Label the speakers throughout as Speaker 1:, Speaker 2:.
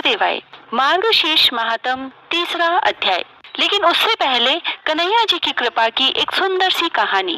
Speaker 1: देवाय। मार्गशीर्ष महात्म 3रा अध्याय। लेकिन उससे पहले कन्हैया जी की कृपा की एक सुंदर सी कहानी।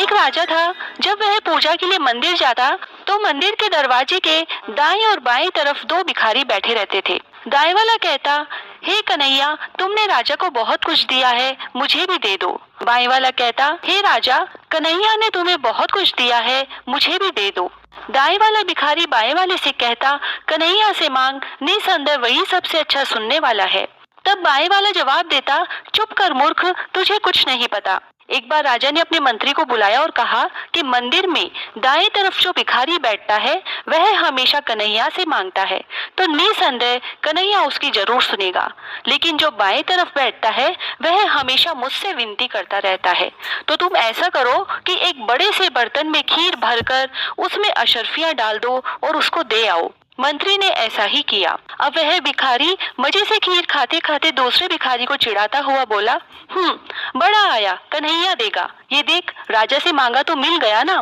Speaker 1: एक राजा था। जब वह पूजा के लिए मंदिर जाता तो मंदिर के दरवाजे के दाएं और बाएं तरफ 2 भिखारी बैठे रहते थे। दाएं वाला कहता, हे कन्हैया, तुमने राजा को बहुत कुछ दिया है, मुझे भी दे दो। बाएं वाला कहता, हे राजा, कन्हैया ने तुम्हें बहुत कुछ दिया है, मुझे भी दे दो। दाएं वाला भिखारी बाएं वाले से कहता, कन्हैया से मांग, निसंदेह वही सबसे अच्छा सुनने वाला है। तब बाएं वाला जवाब देता, चुप कर मूर्ख, तुझे कुछ नहीं पता। एक बार राजा ने अपने मंत्री को बुलाया और कहा कि मंदिर में दाएं तरफ जो भिखारी बैठता है वह हमेशा कन्हैया से मांगता है, तो निसंदेह कन्हैया उसकी जरूर सुनेगा। लेकिन जो बाएं तरफ बैठता है वह हमेशा मुझसे विनती करता रहता है। तो तुम ऐसा करो कि एक बड़े से बर्तन में खीर भरकर उसमें अशर्फियां डाल दो और उसको दे आओ। मंत्री ने ऐसा ही किया। अब वह भिखारी मजे से खीर खाते खाते दूसरे भिखारी को चिढ़ाता हुआ बोला, बड़ा आया, कन्हैया देगा। ये देख, राजा से मांगा तो मिल गया ना।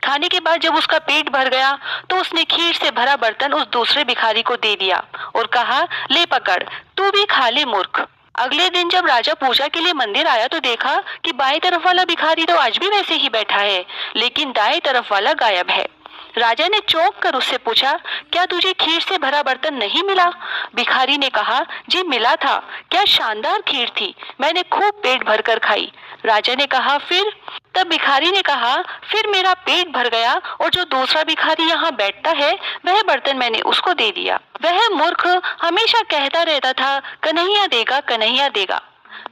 Speaker 1: खाने के बाद जब उसका पेट भर गया तो उसने खीर से भरा बर्तन उस दूसरे भिखारी को दे दिया और कहा, ले पकड़, तू भी खा ले मूर्ख। अगले दिन जब राजा पूजा के लिए मंदिर आया तो देखा कि बाएं तरफ वाला भिखारी तो आज भी वैसे ही बैठा है, लेकिन दाएं तरफ वाला गायब है। राजा ने चौंक कर उससे पूछा, क्या तुझे खीर से भरा बर्तन नहीं मिला? भिखारी ने कहा, जी मिला था, क्या शानदार खीर थी, मैंने खूब पेट भरकर खाई। राजा ने कहा, फिर? तब भिखारी ने कहा, फिर मेरा पेट भर गया और जो दूसरा भिखारी यहाँ बैठता है वह बर्तन मैंने उसको दे दिया। वह मूर्ख हमेशा कहता रहता था, कन्हैया देगा, कन्हैया देगा।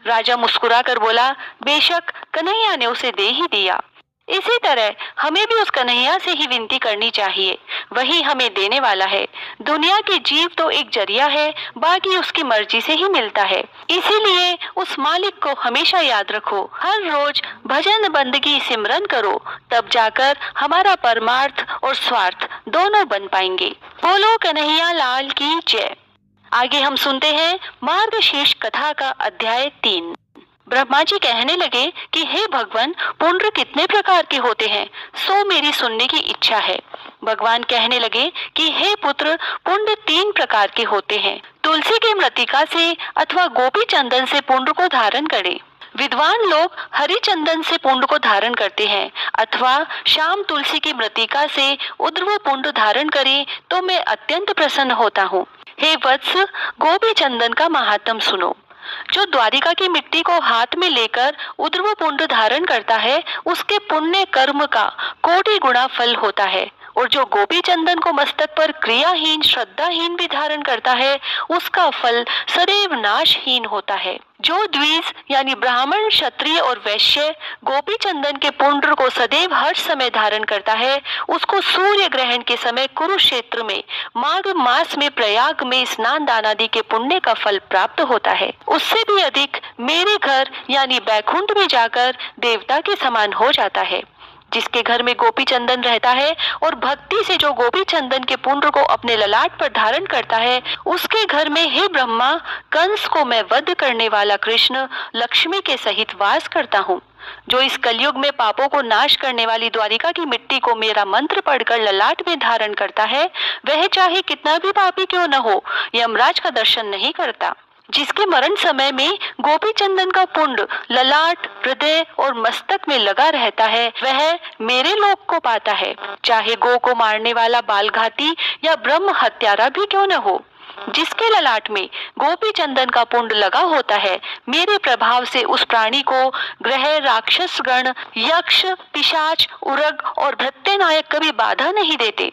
Speaker 1: राजा मुस्कुरा कर बोला, बेशक कन्हैया ने उसे दे ही दिया। इसी तरह हमें भी उस कन्हैया से ही विनती करनी चाहिए, वही हमें देने वाला है। दुनिया के जीव तो एक जरिया है, बाकी उसकी मर्जी से ही मिलता है। इसीलिए उस मालिक को हमेशा याद रखो, हर रोज भजन बंदगी सिमरन करो, तब जाकर हमारा परमार्थ और स्वार्थ दोनों बन पाएंगे। बोलो कन्हैया लाल की जय। आगे हम सुनते हैं मार्गशीर्ष कथा का अध्याय 3। ब्रह्मा जी कहने लगे कि हे भगवान, पुण्य कितने प्रकार के होते हैं, सो मेरी सुनने की इच्छा है। भगवान कहने लगे कि हे पुत्र, पुण्य 3 प्रकार के होते हैं। तुलसी के मृतिका से अथवा गोपी चंदन से पुण्य को धारण करें। विद्वान लोग हरि चंदन से पुण्य को धारण करते हैं, अथवा श्याम तुलसी की मृतिका से उद्रव पुण्य धारण करें तो मैं अत्यंत प्रसन्न होता हूँ। हे वत्स, गोपी चंदन का महात्म सुनो। जो द्वारिका की मिट्टी को हाथ में लेकर उद्रव पुण्य धारण करता है उसके पुण्य कर्म का कोटि गुणा फल होता है, और जो गोपी चंदन को मस्तक पर क्रियाहीन श्रद्धाहीन भी धारण करता है उसका फल सदैव नाशहीन होता है। जो द्विज यानी ब्राह्मण, क्षत्रिय और वैश्य गोपी चंदन के पुण्य को सदैव हर समय धारण करता है उसको सूर्य ग्रहण के समय कुरुक्षेत्र में माघ मास में प्रयाग में स्नान दान आदि के पुण्य का फल प्राप्त होता है। उससे भी अधिक मेरे घर यानी बैकुंठ में जाकर देवता के समान हो जाता है। जिसके घर में गोपी चंदन रहता है और भक्ति से जो गोपी चंदन के पुण्य को अपने ललाट पर धारण करता है उसके घर में हे ब्रह्मा, कंस को मैं वध करने वाला कृष्ण लक्ष्मी के सहित वास करता हूँ। जो इस कलयुग में पापों को नाश करने वाली द्वारिका की मिट्टी को मेरा मंत्र पढ़कर ललाट में धारण करता है वह चाहे कितना भी पापी क्यों न हो, यमराज का दर्शन नहीं करता। जिसके मरण समय में गोपी चंदन का पुण्य ललाट, हृदय और मस्तक में लगा रहता है वह मेरे लोक को पाता है, चाहे गो को मारने वाला बालघाती या ब्रह्म हत्यारा भी क्यों न हो। जिसके ललाट में गोपी चंदन का पुण्य लगा होता है मेरे प्रभाव से उस प्राणी को ग्रह, राक्षस गण, यक्ष, पिशाच, उरग और भृत्य नायक कभी बाधा नहीं देते।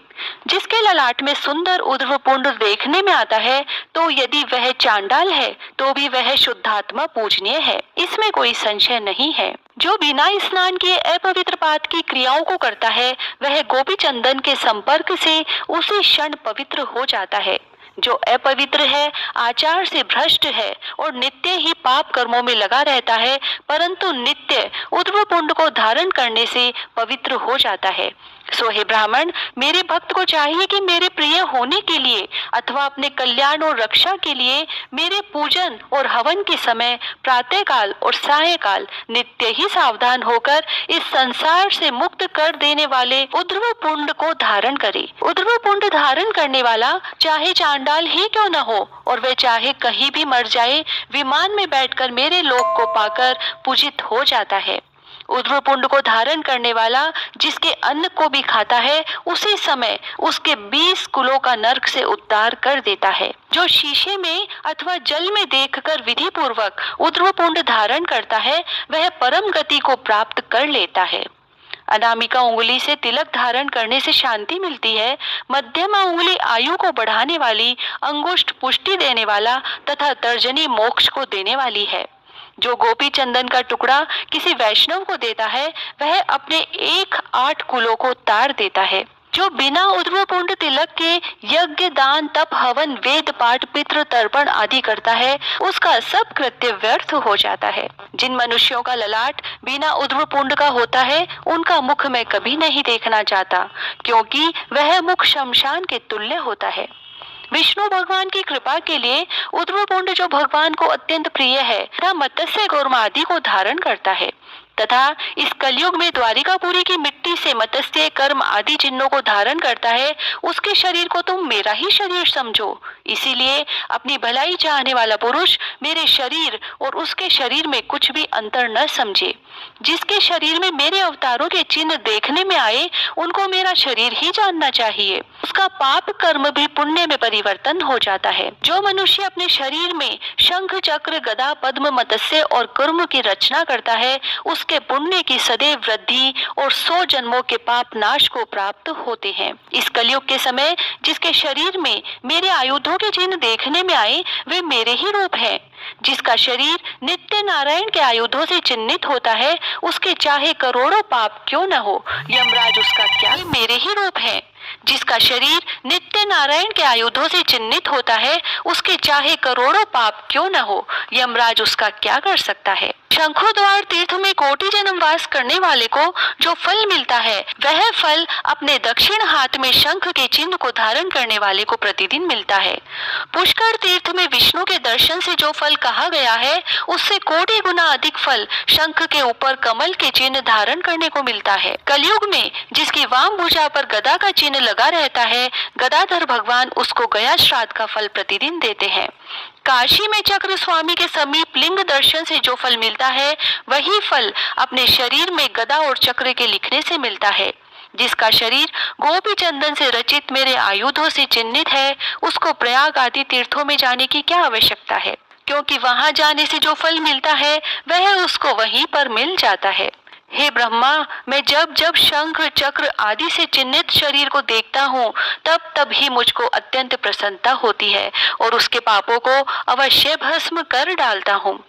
Speaker 1: जिसके ललाट में सुंदर उर्ध्व पुण्य देखने में आता है तो यदि वह चांडाल है तो भी वह शुद्धात्मा पूजनीय है, इसमें कोई संशय नहीं है। जो बिना स्नान किए अपवित्र पात की क्रियाओं को करता है वह गोपी चंदन के संपर्क से उसी क्षण पवित्र हो जाता है। जो अपवित्र है, आचार से भ्रष्ट है और नित्य ही पाप कर्मों में लगा रहता है परंतु नित्य उर्ध्व पुण्य को धारण करने से पवित्र हो जाता है। सो हे ब्राह्मण, मेरे भक्त को चाहिए कि मेरे प्रिय होने के लिए अथवा अपने कल्याण और रक्षा के लिए मेरे पूजन और हवन के समय प्रातःकाल और सायंकाल नित्य ही सावधान होकर इस संसार से मुक्त कर देने वाले उर्ध्व पुंड को धारण करे। उर्ध्व पुंड धारण करने वाला चाहे चांडाल ही क्यों न हो और वह चाहे कहीं भी मर जाए, विमान में बैठकर मेरे लोक को पाकर पूजित हो जाता है। उर्ध्व पुंड को धारण करने वाला जिसके अन्न को भी खाता है, उसी समय उसके 20 कुलों का नरक से उद्धार कर देता है। जो शीशे में अथवा जल में देखकर विधि पूर्वक उर्ध्व पुंड धारण करता है, वह परम गति को प्राप्त कर लेता है। अनामिका उंगली से तिलक धारण करने से शांति मिलती है। मध्यमा उंगली आयु को बढ़ाने वाली, अंगुष्ठ पुष्टि देने वाला तथा तर्जनी मोक्ष को देने वाली है। जो गोपी चंदन का टुकड़ा किसी वैष्णव को देता है, वह अपने 8 कुलों को तार देता है। जो बिना उर्ध्व पुंड तिलक के यज्ञ, दान, तप, हवन, वेद पाठ, पितृ तर्पण आदि करता है, उसका सब कृत्य व्यर्थ हो जाता है। जिन मनुष्यों का ललाट बिना उर्ध्व पुंड का होता है, उनका मुख मैं कभी नहीं देखना चाहता, क्योंकि वह मुख शमशान के तुल्य होता है। विष्णु भगवान की कृपा के लिए उर्ध्व पुंड जो भगवान को अत्यंत प्रिय है, वह मत्स्य कूर्म आदि को धारण करता है तथा इस कलयुग में द्वारिकापुरी की मिट्टी से मत्स्य कर्म आदि चिन्हों को धारण करता है। उसके शरीर को तुम मेरा ही शरीर समझो। इसीलिए अपनी भलाई चाहने वाला पुरुष मेरे शरीर और उसके शरीर में कुछ भी अंतर न समझे। जिसके शरीर में मेरे अवतारों के चिन्ह देखने में आए, उनको मेरा शरीर ही जानना चाहिए। उसका पाप कर्म भी पुण्य में परिवर्तन हो जाता है। जो मनुष्य अपने शरीर में शंख, चक्र, गदा, पद्म, मत्स्य और कुर्म की रचना करता है, उसके पुण्य की सदैव वृद्धि और 100 जन्मों के पाप नाश को प्राप्त होते हैं। इस कलयुग के समय जिसके शरीर में मेरे आयुधों के चिन्ह देखने में आए, वे मेरे ही रूप हैं। जिसका शरीर नित्य नारायण के आयुधों से चिन्हित होता है, उसके चाहे करोड़ों पाप क्यों न हो, यमराज उसका क्या मेरे ही रूप है। जिसका शरीर नित्य नारायण के आयुधों से चिन्हित होता है, उसके चाहे करोड़ों पाप क्यों न हो, यमराज उसका क्या कर सकता है। शंखोद्वार तीर्थ में कोटि जन्म वास करने वाले को जो फल मिलता है, वह फल अपने दक्षिण हाथ में शंख के चिन्ह को धारण करने वाले को प्रतिदिन मिलता है। पुष्कर तीर्थ में विष्णु के दर्शन से जो फल कहा गया है, उससे कोटि गुना अधिक फल शंख के ऊपर कमल के चिन्ह धारण करने को मिलता है। कलयुग में जिसकी वाम भुजा पर गदा का चिन्ह लगा रहता है, गदाधर भगवान उसको गया श्राद्ध का फल प्रतिदिन देते हैं। काशी में चक्र स्वामी के समीप लिंग दर्शन से जो फल मिलता है, वही फल अपने शरीर में गदा और चक्र के लिखने से मिलता है। जिसका शरीर गोपी चंदन से रचित मेरे आयुधों से चिन्हित है, उसको प्रयाग आदि तीर्थों में जाने की क्या आवश्यकता है, क्योंकि वहां जाने से जो फल मिलता है, वह उसको वहीं पर मिल जाता है। हे ब्रह्मा, मैं जब जब शंख, चक्र आदि से चिन्हित शरीर को देखता हूँ, तब तब ही मुझको अत्यंत प्रसन्नता होती है और उसके पापों को अवश्य भस्म कर डालता हूँ।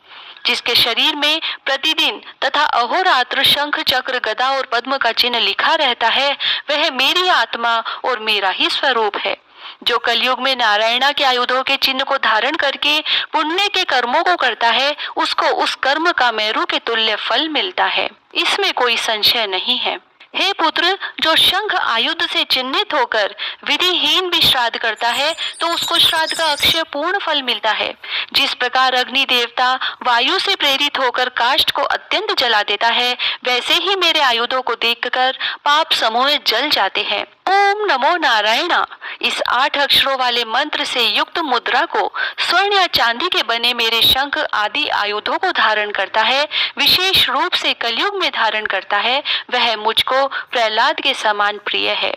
Speaker 1: जिसके शरीर में प्रतिदिन तथा अहोरात्र शंख, चक्र, गदा और पद्म का चिन्ह लिखा रहता है, वह मेरी आत्मा और मेरा ही स्वरूप है। जो कलयुग में नारायणा के आयुधों के चिन्ह को धारण करके पुण्य के कर्मों को करता है, उसको उस कर्म का मेरु के तुल्य फल मिलता है, इसमें कोई संशय नहीं है। हे पुत्र, जो शंख आयुध से चिन्हित होकर विधिहीन भी श्राद्ध करता है, तो उसको श्राद्ध का अक्षय पूर्ण फल मिलता है। जिस प्रकार अग्नि देवता वायु से प्रेरित होकर काष्ठ को अत्यंत जला देता है, वैसे ही मेरे आयुधों को देखकर पाप समूह जल जाते हैं। ओम नमो नारायणा इस 8 अक्षरों वाले मंत्र से युक्त मुद्रा को स्वर्ण या चांदी के बने मेरे शंख आदि आयुधों को धारण करता है, विशेष रूप से कलयुग में धारण करता है, वह मुझको प्रहलाद के समान प्रिय है।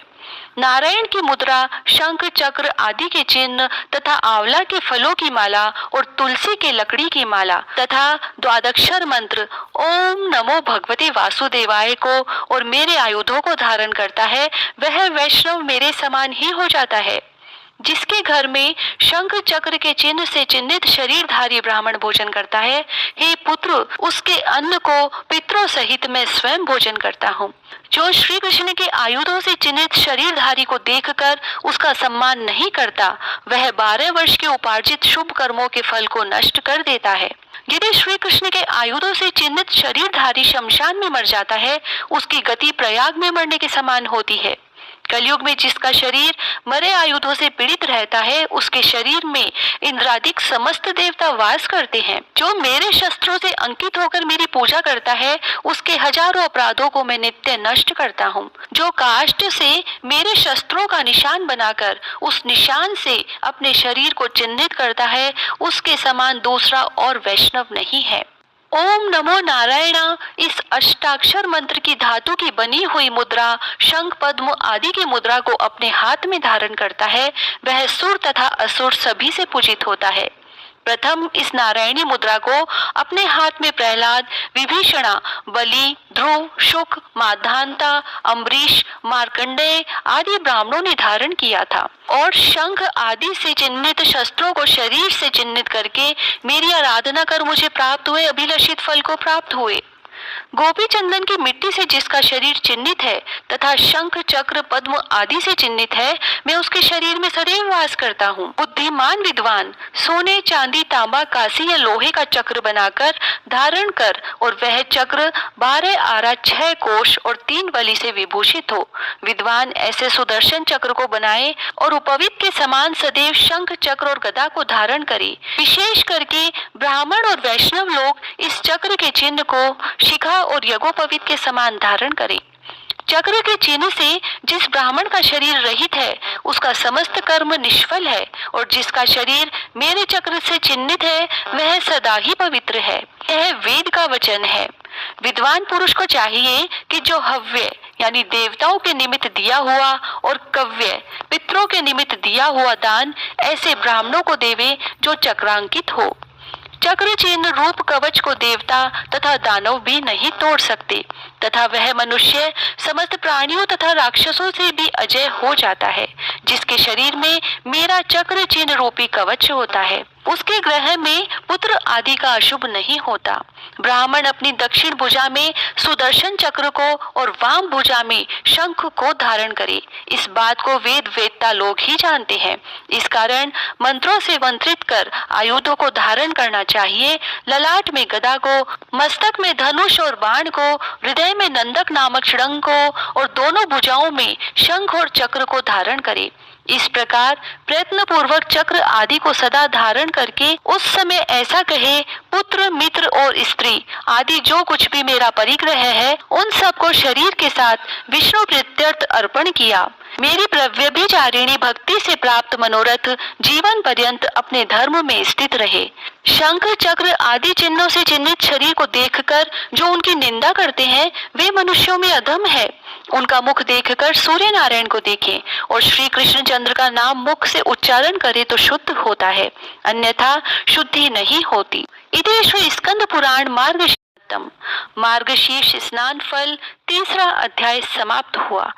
Speaker 1: नारायण की मुद्रा, शंख, चक्र आदि के चिन्ह तथा आंवला के फलों की माला और तुलसी के लकड़ी की माला तथा द्वादक्षर मंत्र ओम नमो भगवते वासुदेवाय को और मेरे आयुधों को धारण करता है, वह वैष्णव मेरे समान ही हो जाता है। जिसके घर में शंख चक्र के चिन्ह से चिन्हित शरीरधारी ब्राह्मण भोजन करता है, हे पुत्र, उसके अन्न को पितरों सहित मैं स्वयं भोजन करता हूँ। जो श्री कृष्ण के आयुधों से चिन्हित शरीरधारी को देखकर उसका सम्मान नहीं करता, वह 12 वर्ष के उपार्जित शुभ कर्मों के फल को नष्ट कर देता है। यदि श्री कृष्ण के आयुधों से चिन्हित शरीरधारी शमशान में मर जाता है, उसकी गति प्रयाग में मरने के समान होती है। कलयुग में जिसका शरीर मरे आयुधों से पीड़ित रहता है, उसके शरीर में इंद्रादिक समस्त देवता वास करते हैं। जो मेरे शस्त्रों से अंकित होकर मेरी पूजा करता है, उसके हजारों अपराधों को मैं नित्य नष्ट करता हूँ। जो काष्ठ से मेरे शस्त्रों का निशान बनाकर उस निशान से अपने शरीर को चिन्हित करता है, उसके समान दूसरा और वैष्णव नहीं है। ओम नमो नारायण इस अष्टाक्षर मंत्र की धातु की बनी हुई मुद्रा शंख पद्म आदि की मुद्रा को अपने हाथ में धारण करता है, वह सुर तथा असुर सभी से पूजित होता है। प्रथम इस नारायणी मुद्रा को अपने हाथ में प्रहलाद, विभीषणा, बलि, ध्रुव, शुक, माधांता, अम्बरीश, मार्कंडेय आदि ब्राह्मणों ने धारण किया था और शंख आदि से चिन्हित शस्त्रों को शरीर से चिन्हित करके मेरी आराधना कर मुझे प्राप्त हुए अभिलषित फल को प्राप्त हुए। गोपी चंदन की मिट्टी से जिसका शरीर चिन्हित है तथा शंख चक्र पद्म आदि से चिन्हित है, मैं उसके शरीर में सदैव वास करता हूँ। बुद्धिमान विद्वान सोने चांदी तांबा कांसी या लोहे का चक्र बनाकर धारण कर और वह चक्र 12 आरा 6 कोश और 3 बलि से विभूषित हो। विद्वान ऐसे सुदर्शन चक्र को बनाए और उपवित के समान सदैव शंख चक्र और गदा को धारण करे। विशेष करके ब्राह्मण और वैष्णव लोग इस चक्र के चिन्ह को शिखा और यज्ञोपवीत के समान धारण करें। चक्र के चिन्ह से जिस ब्राह्मण का शरीर रहित है, उसका समस्त कर्म निष्फल है और जिसका शरीर मेरे चक्र से चिन्हित है, वह सदा ही पवित्र है। यह वेद का वचन है। विद्वान पुरुष को चाहिए कि जो हव्य यानी देवताओं के निमित्त दिया हुआ और कव्य पितरों के निमित्त दिया हुआ दान ऐसे ब्राह्मणों को देवे जो चक्रांकित हो। चक्र चिन्ह रूप कवच को देवता तथा दानव भी नहीं तोड़ सकते तथा वह मनुष्य समस्त प्राणियों तथा राक्षसों से भी अजय हो जाता है। जिसके शरीर में मेरा चक्र चिन्ह रूपी कवच होता है, उसके ग्रह में पुत्र आदि का अशुभ नहीं होता। ब्राह्मण अपनी दक्षिण भुजा में सुदर्शन चक्र को और वाम भुजा में शंख को धारण करे। इस बात को वेद वेदता लोग ही जानते हैं। इस कारण मंत्रों से मंत्रित कर आयुधों को धारण करना चाहिए। ललाट में गदा को, मस्तक में धनुष और बाण को, हृदय में नंदक नामक षडंग को और दोनों भुजाओं में शंख और चक्र को धारण करे। इस प्रकार प्रयत्न पूर्वक चक्र आदि को सदा धारण करके उस समय ऐसा कहे, पुत्र मित्र और स्त्री आदि जो कुछ भी मेरा परिग्रह है, उन सबको शरीर के साथ विष्णु प्रीत्यर्थ अर्पण किया। मेरी प्रव्यभिचारिणी भक्ति से प्राप्त मनोरथ जीवन पर्यंत अपने धर्म में स्थित रहे। शंख चक्र आदि चिन्हों से चिन्हित शरीर को देखकर जो उनकी निंदा करते हैं, वे मनुष्यों में अधम है। उनका मुख देखकर सूर्य नारायण को देखें और श्री कृष्ण चंद्र का नाम मुख से उच्चारण करे तो शुद्ध होता है, अन्यथा शुद्धि नहीं होती। इति श्री स्कंद पुराण मार्गशीर्ष स्नान फल 3रा अध्याय समाप्त हुआ।